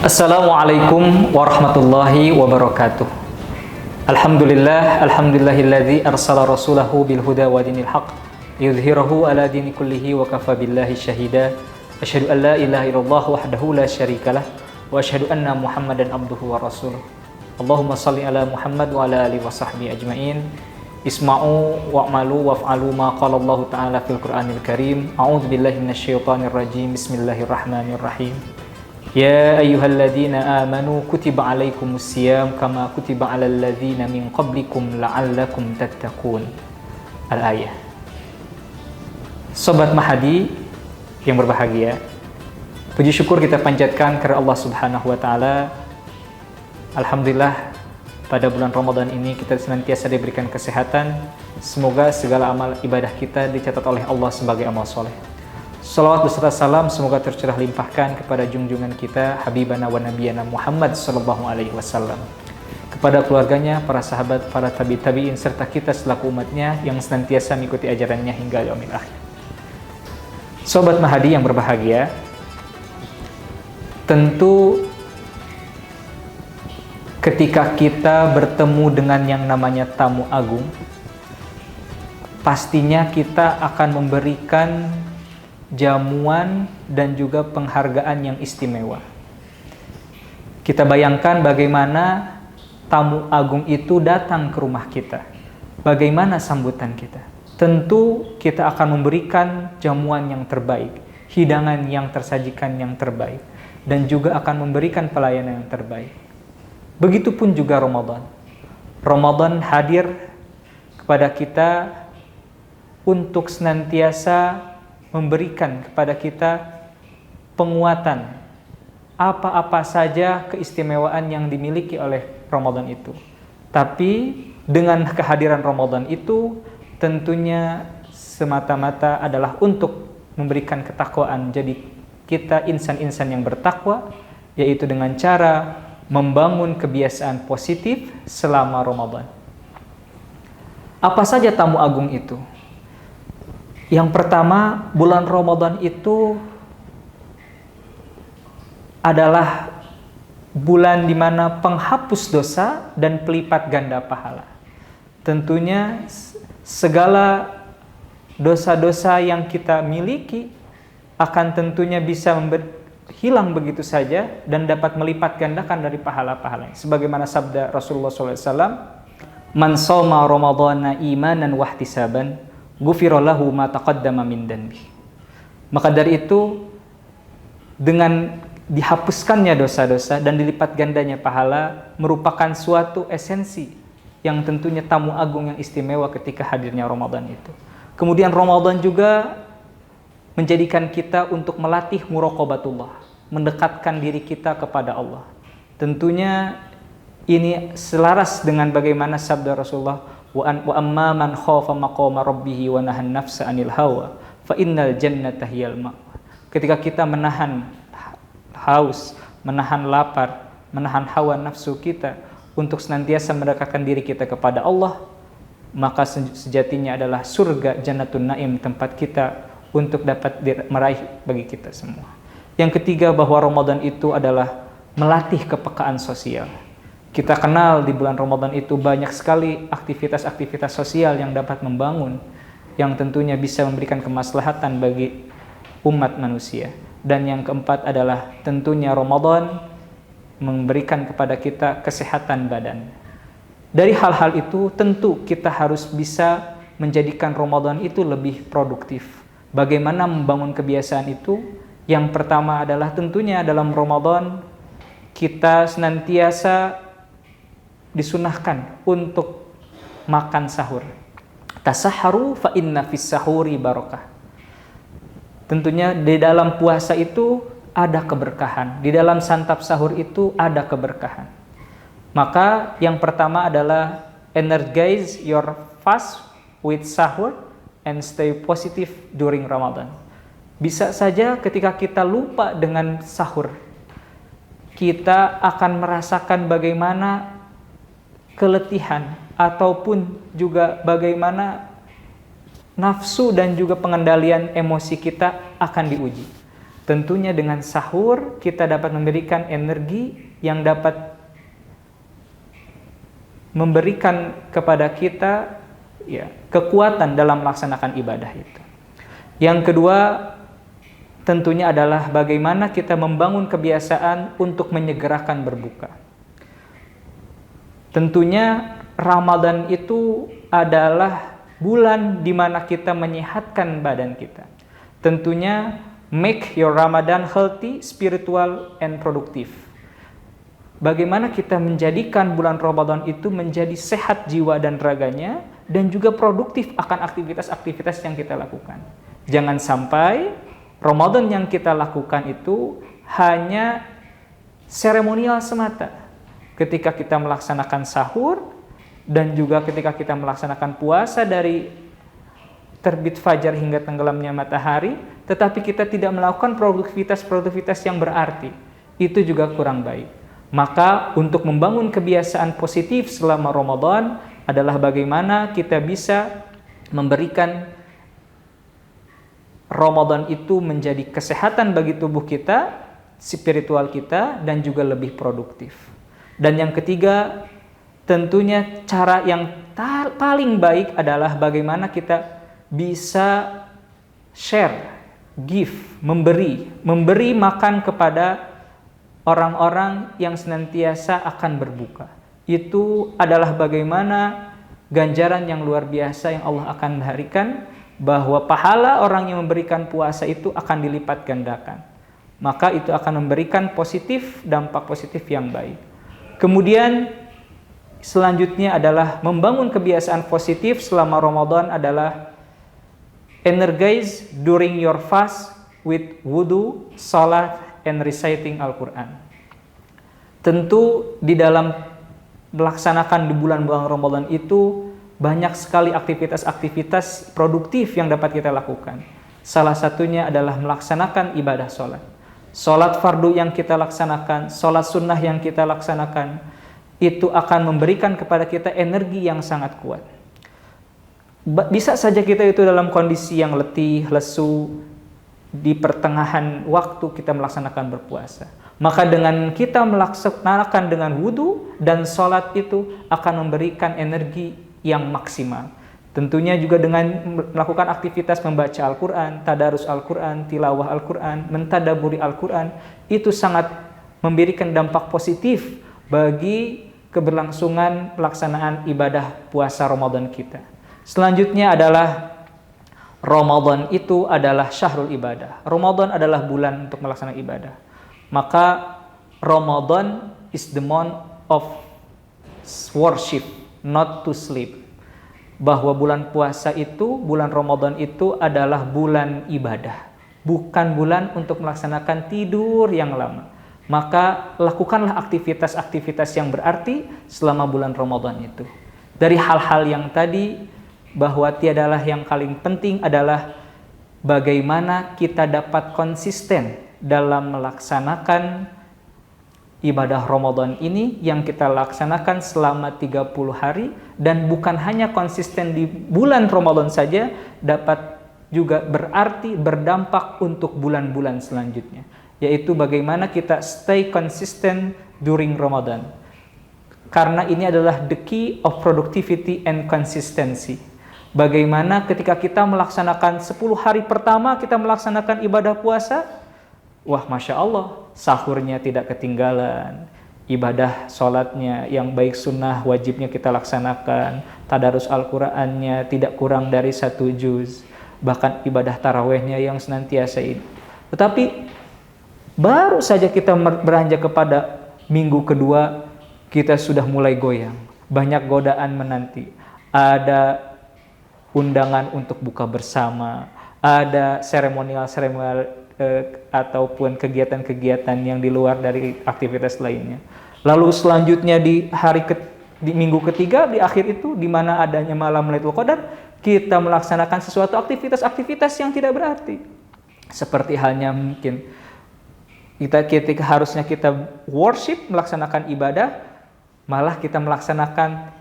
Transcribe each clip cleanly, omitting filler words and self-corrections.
Assalamualaikum warahmatullahi wabarakatuh. Alhamdulillahilladzi arsala rasulahu bil huda wa dinil haqq yudhhirahu ala dini kullihi wa kafa billahi syahida. Asyhadu an la ilaha illallah wahdahu la syarikalah wa asyhadu anna Muhammadan abduhu wa rasuluh. Allahumma shalli ala Muhammad wa ala alihi wa sahbihi ajmain. Isma'u wa'malu waf'alu ma qala Allah ta'ala fil Qur'anil Karim. A'udzu billahi minasyaitonir rajim. Bismillahirrahmanirrahim. Ya ayyuhalladzina amanu kutiba alaikumus siyam kama kutiba alal ladzina min qablikum la'allakum tattaqun. Al-ayah. Sobat Mahadi yang berbahagia, puji syukur kita panjatkan kepada Allah Subhanahu wa taala. Alhamdulillah, pada bulan Ramadan ini kita senantiasa diberikan kesehatan. Semoga segala amal ibadah kita dicatat oleh Allah sebagai amal soleh. Salawat beserta salam semoga tercurah limpahkan kepada junjungan kita Habibana wa Nabiyana Muhammad sallallahu alaihi wasallam, kepada keluarganya, para sahabat, para tabi'in serta kita selaku umatnya yang senantiasa mengikuti ajarannya hingga yaumil akhir. Sobat Mahadi yang berbahagia, tentu ketika kita bertemu dengan yang namanya tamu agung, pastinya kita akan memberikan jamuan dan juga penghargaan yang istimewa. Kita bayangkan bagaimana tamu agung itu datang ke rumah kita. Bagaimana sambutan kita? Tentu kita akan memberikan jamuan yang terbaik, hidangan yang tersajikan yang terbaik, dan juga akan memberikan pelayanan yang terbaik. Begitupun juga Ramadan. Ramadan hadir kepada kita untuk senantiasa memberikan kepada kita penguatan apa-apa saja keistimewaan yang dimiliki oleh Ramadan itu. Tapi dengan kehadiran Ramadan itu tentunya semata-mata adalah untuk memberikan ketakwaan. Jadi kita insan-insan yang bertakwa, yaitu dengan cara membangun kebiasaan positif selama Ramadan. Apa saja tamu agung itu? Yang pertama, bulan Ramadan itu adalah bulan di mana penghapus dosa dan pelipat ganda pahala. Tentunya segala dosa-dosa yang kita miliki akan tentunya bisa hilang begitu saja dan dapat melipat gandakan dari pahala-pahalanya. Sebagaimana sabda Rasulullah SAW, "Man shoma Ramadhana imanan wahtisaban, ghufira lahu ma taqaddama min dhanbi." Maka dari itu, dengan dihapuskannya dosa-dosa dan dilipat gandanya pahala merupakan suatu esensi yang tentunya tamu agung yang istimewa ketika hadirnya Ramadan itu. Kemudian Ramadan juga menjadikan kita untuk melatih muraqabatullah, mendekatkan diri kita kepada Allah. Tentunya ini selaras dengan bagaimana sabda Rasulullah, wa amma man khafa maqama rabbih wa nahan nafsa 'anil hawa fa innal jannata hiyal ma'wa. Ketika kita menahan haus, menahan lapar, menahan hawa nafsu kita untuk senantiasa mendekatkan diri kita kepada Allah, maka sejatinya adalah surga Jannatun Naim, tempat kita untuk dapat meraih bagi kita semua. Yang ketiga, bahwa Ramadan itu adalah melatih kepekaan sosial. Kita kenal di bulan Ramadan itu banyak sekali aktivitas-aktivitas sosial yang dapat membangun, yang tentunya bisa memberikan kemaslahatan bagi umat manusia. Dan yang keempat adalah tentunya Ramadan memberikan kepada kita kesehatan badan. Dari hal-hal itu tentu kita harus bisa menjadikan Ramadan itu lebih produktif. Bagaimana membangun kebiasaan itu? Yang pertama adalah tentunya dalam Ramadan kita senantiasa disunahkan untuk makan sahur. Tasahharu fa inna fis sahuri barakah. Tentunya di dalam puasa itu ada keberkahan. Di dalam santap sahur itu ada keberkahan. Maka yang pertama adalah energize your fast with sahur and stay positive during Ramadan. Bisa saja ketika kita lupa dengan sahur, kita akan merasakan bagaimana keletihan ataupun juga bagaimana nafsu dan juga pengendalian emosi kita akan diuji. Tentunya dengan sahur kita dapat memberikan energi yang dapat memberikan kepada kita ya kekuatan dalam melaksanakan ibadah itu. Yang kedua tentunya adalah bagaimana kita membangun kebiasaan untuk menyegerakan berbuka. Tentunya Ramadan itu adalah bulan di mana kita menyehatkan badan kita. Tentunya make your Ramadan healthy, spiritual, and productive. Bagaimana kita menjadikan bulan Ramadan itu menjadi sehat jiwa dan raganya dan juga produktif akan aktivitas-aktivitas yang kita lakukan. Jangan sampai Ramadan yang kita lakukan itu hanya seremonial semata. Ketika kita melaksanakan sahur dan juga ketika kita melaksanakan puasa dari terbit fajar hingga tenggelamnya matahari, tetapi kita tidak melakukan produktivitas yang berarti, itu juga kurang baik. Maka untuk membangun kebiasaan positif selama Ramadan adalah bagaimana kita bisa memberikan Ramadan itu menjadi kesehatan bagi tubuh kita, spiritual kita, dan juga lebih produktif. Dan yang ketiga, tentunya cara yang paling baik adalah bagaimana kita bisa share, give, memberi makan kepada orang-orang yang senantiasa akan berbuka. Itu adalah bagaimana ganjaran yang luar biasa yang Allah akan berikan, bahwa pahala orang yang memberikan puasa itu akan dilipat gandakan. Maka itu akan memberikan dampak positif yang baik. Kemudian selanjutnya adalah membangun kebiasaan positif selama Ramadan adalah energize during your fast with wudu, salat, and reciting Al-Quran. Tentu di dalam melaksanakan di bulan-bulan Ramadan itu banyak sekali aktivitas-aktivitas produktif yang dapat kita lakukan. Salah satunya adalah melaksanakan ibadah sholat. Sholat fardu yang kita laksanakan, sholat sunnah yang kita laksanakan, itu akan memberikan kepada kita energi yang sangat kuat. Bisa saja kita itu dalam kondisi yang letih, lesu, di pertengahan waktu kita melaksanakan berpuasa. Maka dengan kita melaksanakan dengan wudu dan sholat itu akan memberikan energi yang maksimal. Tentunya juga dengan melakukan aktivitas membaca Al-Quran, tadarus Al-Quran, tilawah Al-Quran, mentadaburi Al-Quran, itu sangat memberikan dampak positif bagi keberlangsungan pelaksanaan ibadah puasa Ramadan kita. Selanjutnya adalah Ramadan itu adalah syahrul ibadah. Ramadan adalah bulan untuk melaksanakan ibadah. Maka Ramadan is the month of worship, not to sleep. Bahwa bulan puasa itu, bulan Ramadan itu adalah bulan ibadah, bukan bulan untuk melaksanakan tidur yang lama. Maka lakukanlah aktivitas-aktivitas yang berarti selama bulan Ramadan itu. Dari hal-hal yang tadi, bahwa tiadalah yang paling penting adalah bagaimana kita dapat konsisten dalam melaksanakan ibadah Ramadan ini yang kita laksanakan selama 30 hari, dan bukan hanya konsisten di bulan Ramadan saja, dapat juga berarti berdampak untuk bulan-bulan selanjutnya, yaitu bagaimana kita stay consistent during Ramadan. Karena ini adalah the key of productivity and consistency. Bagaimana ketika kita melaksanakan 10 hari pertama kita melaksanakan ibadah puasa, wah Masya Allah, sahurnya tidak ketinggalan, ibadah sholatnya yang baik sunnah wajibnya kita laksanakan, tadarus Al-Qurannya tidak kurang dari 1 juz, bahkan ibadah tarawehnya yang senantiasa ini. Tetapi baru saja kita beranjak kepada minggu kedua, kita sudah mulai goyang, banyak godaan menanti, ada undangan untuk buka bersama, ada seremonial ataupun kegiatan-kegiatan yang di luar dari aktivitas lainnya. Lalu selanjutnya di minggu ketiga, di akhir itu, di mana adanya malam Lailatul Qadar, kita melaksanakan sesuatu aktivitas-aktivitas yang tidak berarti. Seperti halnya mungkin ketika harusnya kita worship, melaksanakan ibadah, malah kita melaksanakan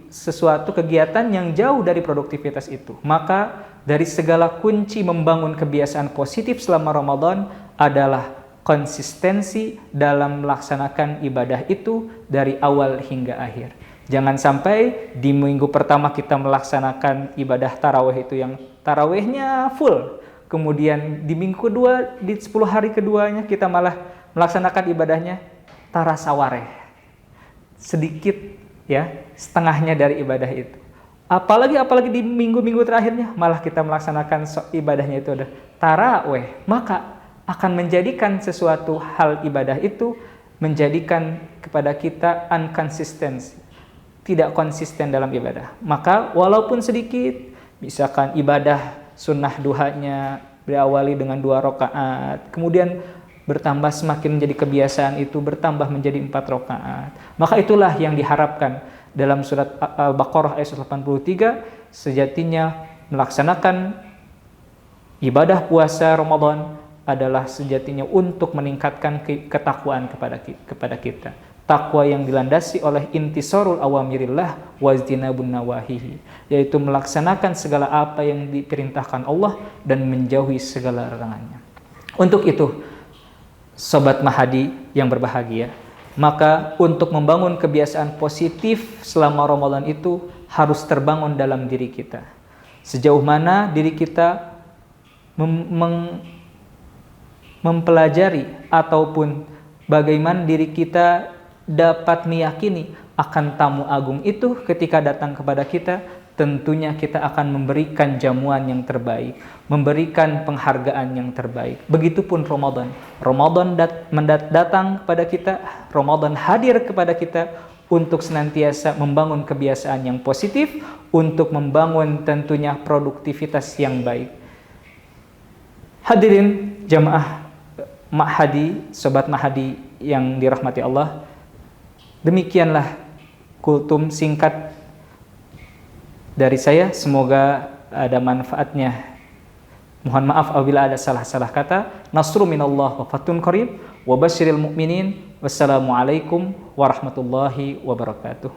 sesuatu kegiatan yang jauh dari produktivitas itu. Maka dari segala kunci membangun kebiasaan positif selama Ramadan adalah konsistensi dalam melaksanakan ibadah itu dari awal hingga akhir. Jangan sampai di minggu pertama kita melaksanakan ibadah tarawih itu yang tarawihnya full. Kemudian di minggu kedua, di 10 hari keduanya kita malah melaksanakan ibadahnya tarasawareh. Sedikit ya, setengahnya dari ibadah itu. Apalagi di minggu-minggu terakhirnya malah kita melaksanakan ibadahnya itu ada tarawih. Maka akan menjadikan sesuatu hal ibadah itu menjadikan kepada kita inconsistency, tidak konsisten dalam ibadah. Maka walaupun sedikit, misalkan ibadah sunnah duhanya berawali dengan 2 rakaat, kemudian bertambah semakin menjadi kebiasaan itu bertambah menjadi 4 rakaat. Maka itulah yang diharapkan dalam surat Al-Baqarah ayat 83, sejatinya melaksanakan ibadah puasa Ramadan adalah sejatinya untuk meningkatkan ketakwaan kepada kita. Takwa yang dilandasi oleh intisarul awamirillah wajtinabun nawahihi, yaitu melaksanakan segala apa yang diperintahkan Allah dan menjauhi segala larangannya. Untuk itu, Sobat Mahadi yang berbahagia, maka untuk membangun kebiasaan positif selama Ramadan itu harus terbangun dalam diri kita. Sejauh mana diri kita mempelajari ataupun bagaimana diri kita dapat meyakini akan tamu agung itu ketika datang kepada kita, tentunya kita akan memberikan jamuan yang terbaik, memberikan penghargaan yang terbaik. Begitupun Ramadan. Ramadan datang kepada kita, Ramadan hadir kepada kita untuk senantiasa membangun kebiasaan yang positif, untuk membangun tentunya produktivitas yang baik. Hadirin jamaah Mahadi, Sobat Mahadi yang dirahmati Allah, demikianlah kultum singkat dari saya. Semoga ada manfaatnya. Mohon maaf apabila ada salah-salah kata. Nasru minallah wa fatun qarib wa basyiril mu'minin. Wassalamualaikum warahmatullahi wabarakatuh.